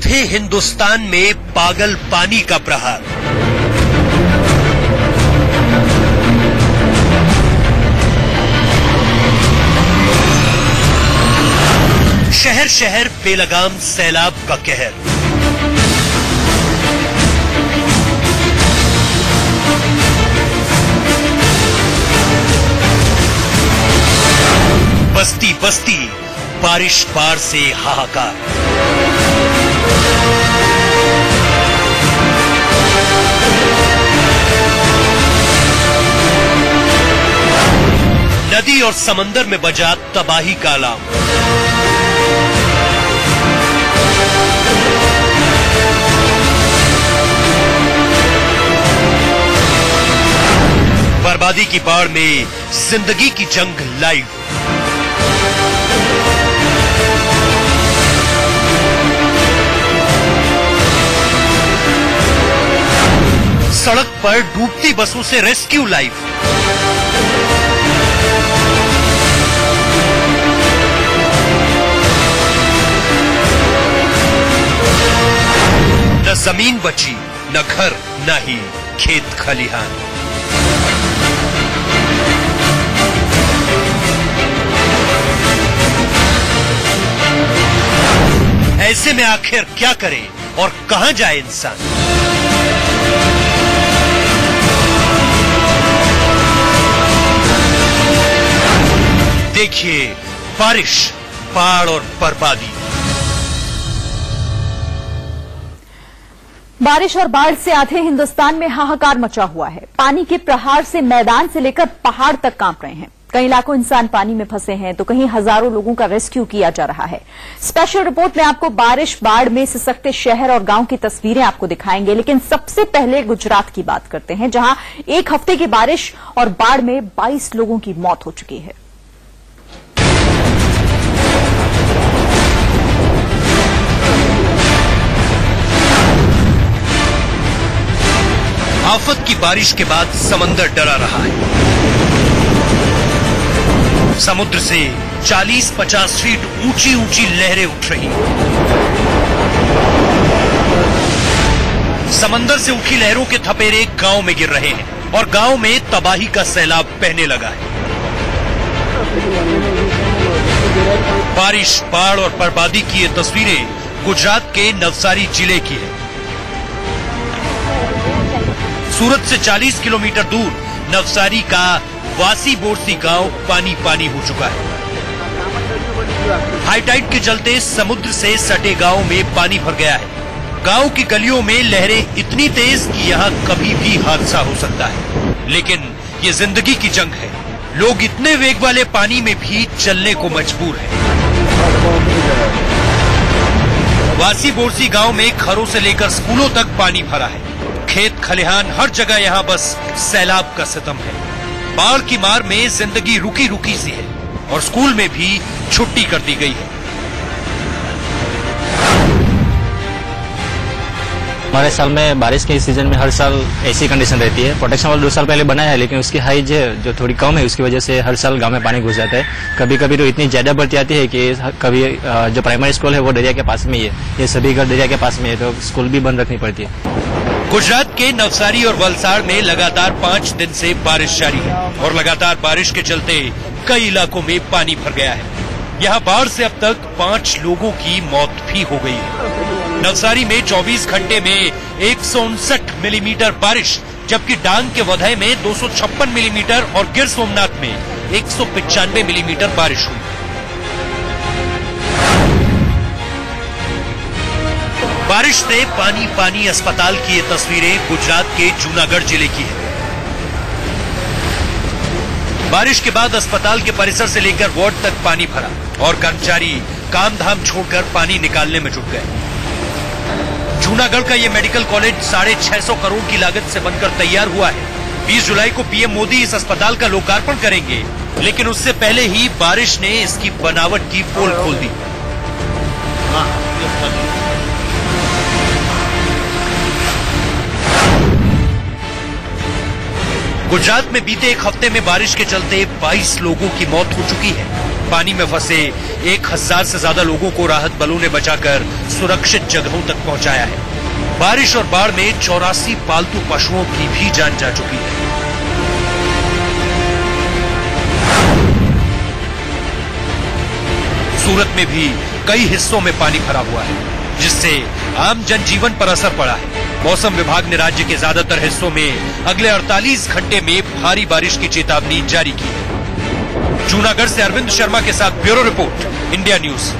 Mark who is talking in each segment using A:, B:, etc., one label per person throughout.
A: आधे हिंदुस्तान में पागल पानी का प्रहार। शहर शहर बेलगाम सैलाब का कहर। बस्ती बस्ती बारिश बाढ़ से हाहाकार। नदी और समंदर में बजा तबाही का अलार्म। बर्बादी की बाढ़ में जिंदगी की जंग लाइव। सड़क पर डूबती बसों से रेस्क्यू लाइव। न जमीन बची, न घर, न ही खेत खलिहान। ऐसे में आखिर क्या करे और कहां जाए इंसान? देखिए बारिश, बाढ़ और बर्बादी।
B: बारिश और बाढ़ से आधे हिंदुस्तान में हाहाकार मचा हुआ है। पानी के प्रहार से मैदान से लेकर पहाड़ तक कांप रहे हैं। कई लाखों इंसान पानी में फंसे हैं तो कहीं हजारों लोगों का रेस्क्यू किया जा रहा है। स्पेशल रिपोर्ट में आपको बारिश बाढ़ में सिसकते शहर और गांव की तस्वीरें आपको दिखाएंगे, लेकिन सबसे पहले गुजरात की बात करते हैं, जहां एक हफ्ते की बारिश और बाढ़ में 22 लोगों की मौत हो चुकी है।
A: आफत की बारिश के बाद समंदर डरा रहा है। समुद्र से 40-50 फीट ऊंची ऊंची लहरें उठ रही हैं। समंदर से उठी लहरों के थपेरे गांव में गिर रहे हैं और गांव में तबाही का सैलाब बहने लगा है। बारिश, बाढ़ और बर्बादी की ये तस्वीरें गुजरात के नवसारी जिले की है। सूरत से 40 किलोमीटर दूर नवसारी का वासी बोरसी गांव पानी पानी हो चुका है। हाई टाइड के चलते समुद्र से सटे गांव में पानी भर गया है। गांव की गलियों में लहरें इतनी तेज कि यहां कभी भी हादसा हो सकता है। लेकिन ये जिंदगी की जंग है। लोग इतने वेग वाले पानी में भी चलने को मजबूर हैं। वासी बोरसी गांव में घरों से लेकर स्कूलों तक पानी भरा है। खेत खलिहान हर जगह यहां बस सैलाब का सितम है। बाढ़ की मार में जिंदगी रुकी रुकी सी है और स्कूल में भी छुट्टी कर दी गई है।
C: हमारे साल में बारिश के सीजन में हर साल ऐसी कंडीशन रहती है। प्रोटेक्शन वाल 2 साल पहले बनाया है, लेकिन उसकी हाइट जो थोड़ी कम है, उसकी वजह से हर साल गांव में पानी घुस जाता है। कभी कभी तो इतनी ज्यादा बढ़ती आती है कि कभी जो प्राइमरी स्कूल है वो दरिया के पास में ही है। ये सभी घर दरिया के पास में है, तो स्कूल भी बंद रखनी पड़ती है।
A: गुजरात के नवसारी और वलसाड़ में लगातार 5 दिन से बारिश जारी है और लगातार बारिश के चलते कई इलाकों में पानी भर गया है। यहाँ बाढ़ से अब तक 5 लोगों की मौत भी हो गई है। नवसारी में 24 घंटे में 159 मिलीमीटर बारिश, जबकि डांग के वधई में 256 मिलीमीटर और गिर सोमनाथ में 195 मिलीमीटर बारिश हुई। बारिश से पानी पानी अस्पताल की ये तस्वीरें गुजरात के जूनागढ़ जिले की है। बारिश के बाद अस्पताल के परिसर से लेकर वार्ड तक पानी भरा और कर्मचारी काम धाम छोड़कर पानी निकालने में जुट गए। जूनागढ़ का ये मेडिकल कॉलेज 650 करोड़ की लागत से बनकर तैयार हुआ है। 20 जुलाई को पीएम मोदी इस अस्पताल का लोकार्पण करेंगे, लेकिन उससे पहले ही बारिश ने इसकी बनावट की पोल खोल दी। गुजरात में बीते एक हफ्ते में बारिश के चलते 22 लोगों की मौत हो चुकी है। पानी में फंसे 1000 से ज्यादा लोगों को राहत बलों ने बचाकर सुरक्षित जगहों तक पहुंचाया है। बारिश और बाढ़ में 84 पालतू पशुओं की भी जान जा चुकी है। सूरत में भी कई हिस्सों में पानी भरा हुआ है, जिससे आम जनजीवन पर असर पड़ा है। मौसम विभाग ने राज्य के ज्यादातर हिस्सों में अगले 48 घंटे में भारी बारिश की चेतावनी जारी की है। जूनागढ़ से अरविंद शर्मा के साथ ब्यूरो रिपोर्ट, इंडिया न्यूज।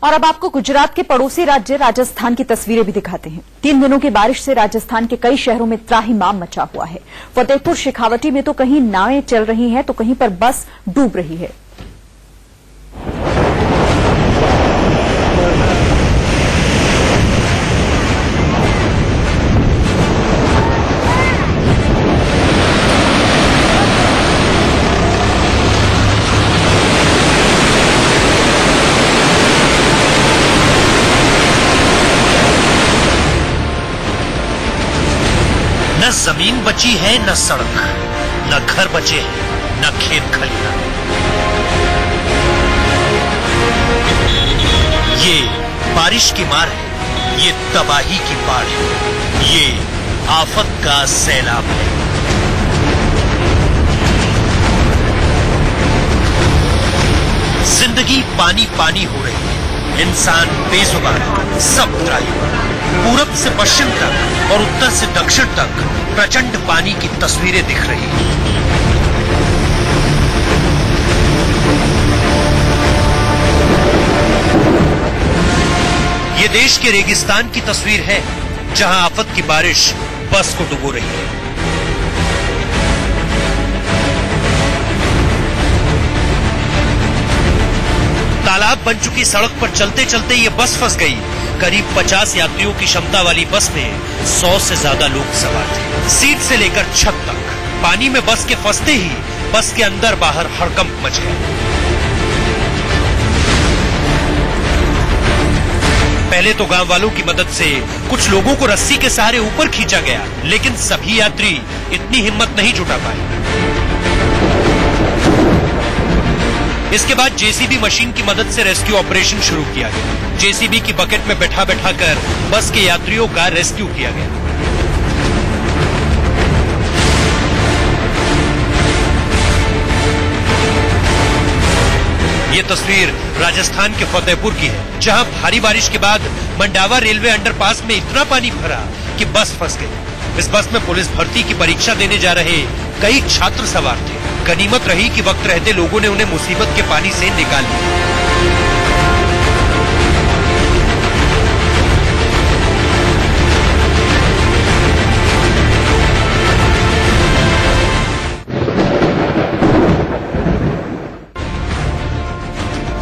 B: और अब आपको गुजरात के पड़ोसी राज्य राजस्थान की तस्वीरें भी दिखाते हैं। 3 दिनों की बारिश से राजस्थान के कई शहरों में त्राहिमाम मचा हुआ है। फतेहपुर शेखावटी में तो कहीं नावें चल रही हैं तो कहीं पर बस डूब रही है।
A: न जमीन बची है, न सड़क, न घर बचे हैं, न खेत खलिहान। ये बारिश की मार है, ये तबाही की बाढ़ है, ये आफत का सैलाब है। जिंदगी पानी पानी हो रही है, इंसान बेजुबान, सब त्राहिमाम। पूरब से पश्चिम तक और उत्तर से दक्षिण तक प्रचंड पानी की तस्वीरें दिख रही हैं। ये देश के रेगिस्तान की तस्वीर है, जहां आफत की बारिश बस को डुबो रही है। तालाब बन चुकी सड़क पर चलते चलते ये बस फंस गई। करीब 50 यात्रियों की क्षमता वाली बस में 100 से ज्यादा लोग सवार थे। सीट से लेकर छत तक पानी में बस के फंसते ही बस के अंदर बाहर हड़कंप मच गया। पहले तो गांव वालों की मदद से कुछ लोगों को रस्सी के सहारे ऊपर खींचा गया, लेकिन सभी यात्री इतनी हिम्मत नहीं जुटा पाए। इसके बाद जेसीबी मशीन की मदद से रेस्क्यू ऑपरेशन शुरू किया गया। जेसीबी की बकेट में बैठा कर बस के यात्रियों का रेस्क्यू किया गया। ये तस्वीर राजस्थान के फतेहपुर की है, जहां भारी बारिश के बाद मंडावा रेलवे अंडरपास में इतना पानी भरा कि बस फंस गई। इस बस में पुलिस भर्ती की परीक्षा देने जा रहे कई छात्र सवार थे। गनीमत रही कि वक्त रहते लोगों ने उन्हें मुसीबत के पानी से निकाल लिया।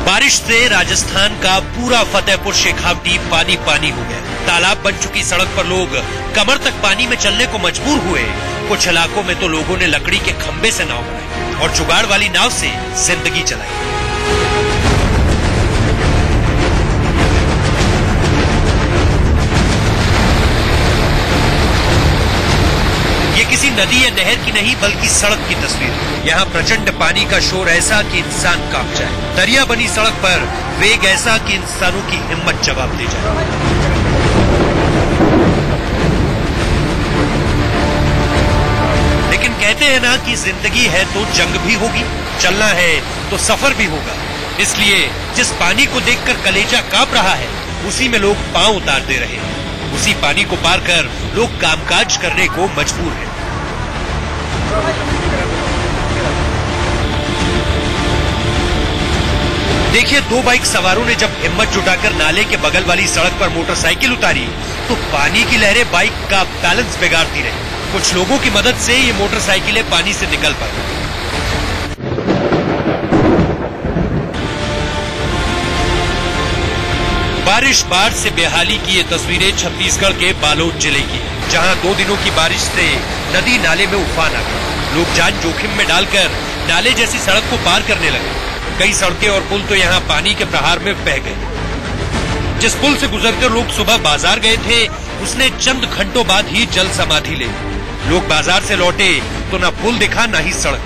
A: बारिश से राजस्थान का पूरा फतेहपुर शेखावटी पानी पानी हो गया। तालाब बन चुकी सड़क पर लोग कमर तक पानी में चलने को मजबूर हुए। कुछ इलाकों में तो लोगों ने लकड़ी के खंबे से नाव बनाई और जुगाड़ वाली नाव से जिंदगी चलाई। ये किसी नदी या नहर की नहीं बल्कि सड़क की तस्वीर है। यहाँ प्रचंड पानी का शोर ऐसा कि इंसान कांप जाए। दरिया बनी सड़क पर वेग ऐसा कि इंसानों की हिम्मत जवाब दे जाए। लेकिन कहते हैं ना कि जिंदगी है तो जंग भी होगी, चलना है तो सफर भी होगा। इसलिए जिस पानी को देखकर कलेजा कांप रहा है, उसी में लोग पांव उतार दे रहे हैं। उसी पानी को पार कर लोग कामकाज करने को मजबूर हैं। देखिए, 2 बाइक सवारों ने जब हिम्मत जुटाकर नाले के बगल वाली सड़क पर मोटरसाइकिल उतारी तो पानी की लहरें बाइक का बैलेंस बिगाड़ती रही। कुछ लोगों की मदद से ये मोटरसाइकिलें पानी से निकल पाई। बारिश बाढ़ से बेहाली की ये तस्वीरें छत्तीसगढ़ के बालोद जिले की, जहां 2 दिनों की बारिश से नदी नाले में उफान आ गया। लोग जान जोखिम में डालकर नाले जैसी सड़क को पार करने लगे। कई सड़कें और पुल तो यहाँ पानी के प्रहार में बह गए। जिस पुल से गुजरकर लोग सुबह बाजार गए थे, उसने चंद घंटों बाद ही जल समाधि ले। लोग बाजार से लौटे तो न पुल दिखा न ही सड़क।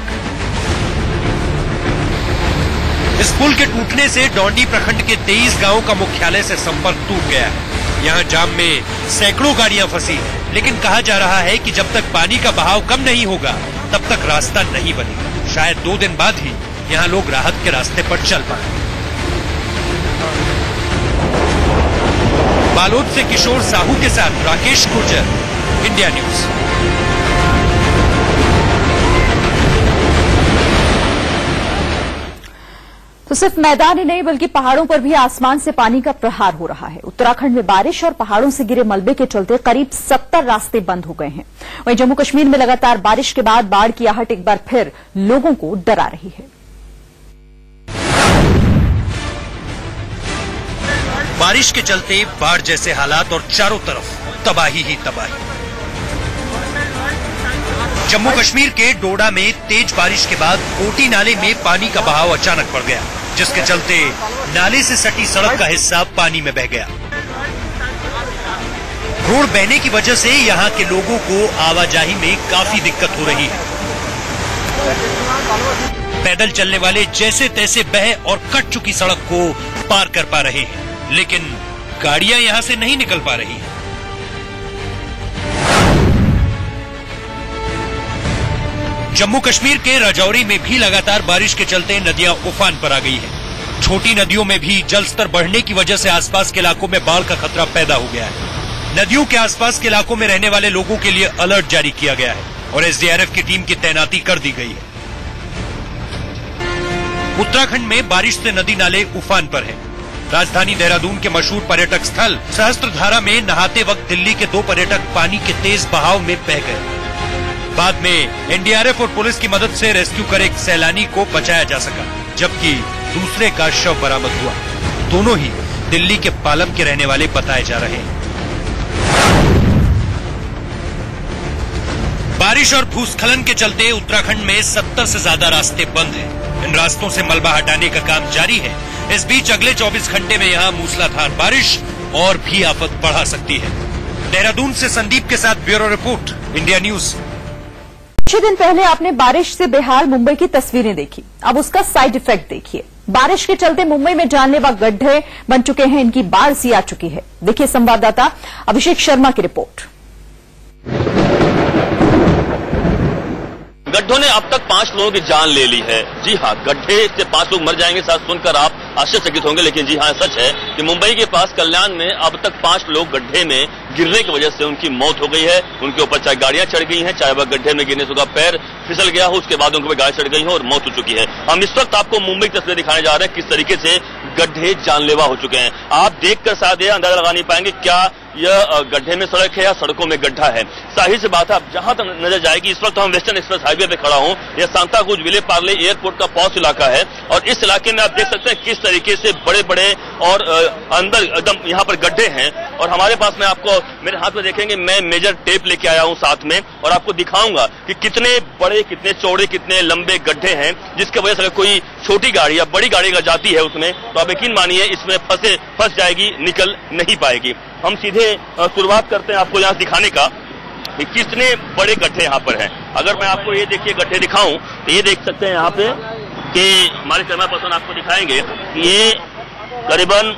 A: इस पुल के टूटने से डौंडी प्रखंड के 23 गांवों का मुख्यालय से संपर्क टूट गया है। यहाँ जाम में सैकड़ों गाड़ियां फंसी हैं, लेकिन कहा जा रहा है कि जब तक पानी का बहाव कम नहीं होगा तब तक रास्ता नहीं बनेगा। शायद 2 दिन बाद ही यहाँ लोग राहत के रास्ते पर चल पाएंगे। बालोद से किशोर साहू के साथ राकेश गुर्जर, इंडिया न्यूज।
B: तो सिर्फ मैदान ही नहीं बल्कि पहाड़ों पर भी आसमान से पानी का प्रहार हो रहा है। उत्तराखंड में बारिश और पहाड़ों से गिरे मलबे के चलते करीब 70 रास्ते बंद हो गए हैं। वहीं जम्मू कश्मीर में लगातार बारिश के बाद बाढ़ की आहट एक बार फिर लोगों को डरा रही है।
A: बारिश के चलते बाढ़ जैसे हालात और चारों तरफ तबाही ही तबाही। जम्मू कश्मीर के डोडा में तेज बारिश के बाद कोटी नाले में पानी का बहाव अचानक बढ़ गया, जिसके चलते नाले से सटी सड़क का हिस्सा पानी में बह गया। रोड बहने की वजह से यहां के लोगों को आवाजाही में काफी दिक्कत हो रही है। पैदल चलने वाले जैसे तैसे बह और कट चुकी सड़क को पार कर पा रहे हैं, लेकिन गाड़ियां यहां से नहीं निकल पा रही हैं। जम्मू कश्मीर के राजौरी में भी लगातार बारिश के चलते नदियां उफान पर आ गई हैं। छोटी नदियों में भी जलस्तर बढ़ने की वजह से आसपास के इलाकों में बाढ़ का खतरा पैदा हो गया है। नदियों के आसपास के इलाकों में रहने वाले लोगों के लिए अलर्ट जारी किया गया है और एसडीआरएफ की टीम की तैनाती कर दी गई है। उत्तराखंड में बारिश से नदी नाले उफान पर हैं। राजधानी देहरादून के मशहूर पर्यटक स्थल सहस्त्रधारा में नहाते वक्त दिल्ली के 2 पर्यटक पानी के तेज बहाव में बह गए। बाद में एनडीआरएफ और पुलिस की मदद से रेस्क्यू कर एक सैलानी को बचाया जा सका, जबकि दूसरे का शव बरामद हुआ। दोनों ही दिल्ली के पालम के रहने वाले बताए जा रहे हैं। बारिश और भूस्खलन के चलते उत्तराखंड में 70 से ज्यादा रास्ते बंद हैं। इन रास्तों से मलबा हटाने का काम जारी है। इस बीच अगले 24 घंटे में यहाँ मूसलाधार बारिश और भी आफत बढ़ा सकती है। देहरादून से संदीप के साथ ब्यूरो रिपोर्ट, इंडिया न्यूज।
B: कुछ दिन पहले आपने बारिश से बेहाल मुंबई की तस्वीरें देखी, अब उसका साइड इफेक्ट देखिए। बारिश के चलते मुंबई में जानलेवा गड्ढे बन चुके हैं, इनकी बाढ़ सी आ चुकी है। देखिए संवाददाता अभिषेक शर्मा की रिपोर्ट।
D: गड्ढों ने अब तक 5 लोगों की जान ले ली है। जी हाँ, गड्ढे से 5 लोग मर जाएंगे, साथ सुनकर आप आश्चर्यचकित होंगे, लेकिन जी हाँ सच है कि मुंबई के पास कल्याण में अब तक 5 लोग गड्ढे में गिरने की वजह से उनकी मौत हो गई है। उनके ऊपर चाहे गाड़ियां चढ़ गई हैं, चाहे वह गड्ढे में गिरने से उनका पैर फिसल गया हो, उसके बाद उनके ऊपर गाड़ी चढ़ गई हो और मौत हो चुकी है। हम इस वक्त आपको मुंबई की तस्वीरें दिखाने जा रहे हैं, किस तरीके से गड्ढे जानलेवा हो चुके हैं। आप देखकर शायद यह अंदाजा लगा नहीं पाएंगे क्या यह गड्ढे में सड़क है या सड़कों में गड्ढा है। जाहिर सी बात है, आप जहां तक नजर जाएगी, इस वक्त हम वेस्टर्न एक्सप्रेस हाईवे पे खड़ा हूं। यह सांताक्रूज विले पार्ले एयरपोर्ट का पॉश इलाका है और इस इलाके में आप देख सकते हैं किस तरीके से बड़े बड़े और अंदर एकदम यहाँ पर गड्ढे हैं। और हमारे पास में आपको मेरे हाथ में देखेंगे, मैं मेजर टेप लेके आया हूँ साथ में और आपको दिखाऊंगा कि कितने बड़े, कितने चौड़े, कितने लंबे गड्ढे हैं, जिसकी वजह से अगर कोई छोटी गाड़ी या बड़ी गाड़ी अगर जाती है उसमें, तो आप यकीन मानिए इसमें फंस जाएगी, निकल नहीं पाएगी। हम सीधे शुरुआत करते हैं आपको यहाँ दिखाने का कि कितने बड़े गड्ढे यहाँ पर हैं। अगर मैं आपको ये देखिए गड्ढे दिखाऊं तो ये देख सकते हैं यहाँ पे कि हमारे कैमरा पर्सन आपको दिखाएंगे कि ये करीबन